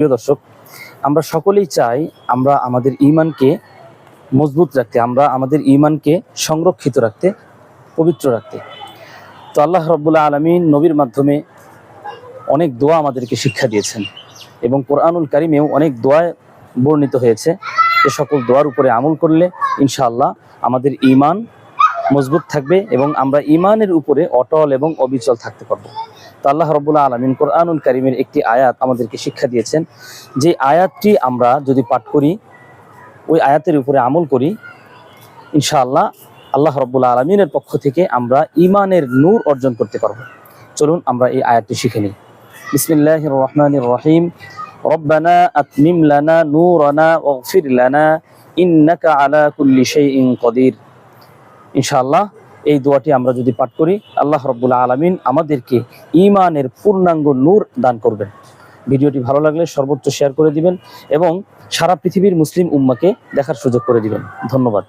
প্রিয় দর্শক, আমরা সকলেই চাই আমরা আমাদের ঈমানকে মজবুত রাখতে, আমরা আমাদের ঈমানকে সংরক্ষিত রাখতে, পবিত্র রাখতে। তো আল্লাহ রাব্বুল আলামিন নবীর মাধ্যমে অনেক দোয়া আমাদেরকে শিক্ষা দিয়েছেন এবং কোরআনুল কারীমেও অনেক দোয়া বর্ণিত হয়েছে। এ সকল দোয়ার উপরে আমল করলে ইনশাআল্লাহ আমাদের ঈমান মজবুত থাকবে এবং আমরা ঈমানের উপরে অটল এবং অবিচল থাকতে পারবো। তো আল্লাহ রাব্বুল আলামিন কোরআনুল কারীমের একটি আয়াত আমাদেরকে শিক্ষা দিয়েছেন, যে আয়াতটি আমরা যদি পাঠ করি, ওই আয়াতের উপরে আমল করি, ইনশাআল্লাহ আল্লাহ রাব্বুল আলামিনের পক্ষ থেকে আমরা ঈমানের নূর অর্জন করতে পারবো। চলুন আমরা এই আয়াতটি শিখে নিই। বিসমিল্লাহির রহমানির রহিম। রব্বানা আতমিম লানা নূরানা ওয়াগফির লানা ইন্নাকা আলা কুল্লি শাইইন কদির। ইনশাআল্লাহ এই দোয়াটি আমরা যদি পাঠ করি, আল্লাহ রাব্বুল আলামিন আমাদেরকে ঈমানের পূর্ণাঙ্গ নূর দান করবেন। ভিডিওটি ভালো লাগলে সর্বোচ্চ শেয়ার করে দিবেন এবং সারা পৃথিবীর মুসলিম উম্মাকে দেখার সুযোগ করে দিবেন। ধন্যবাদ।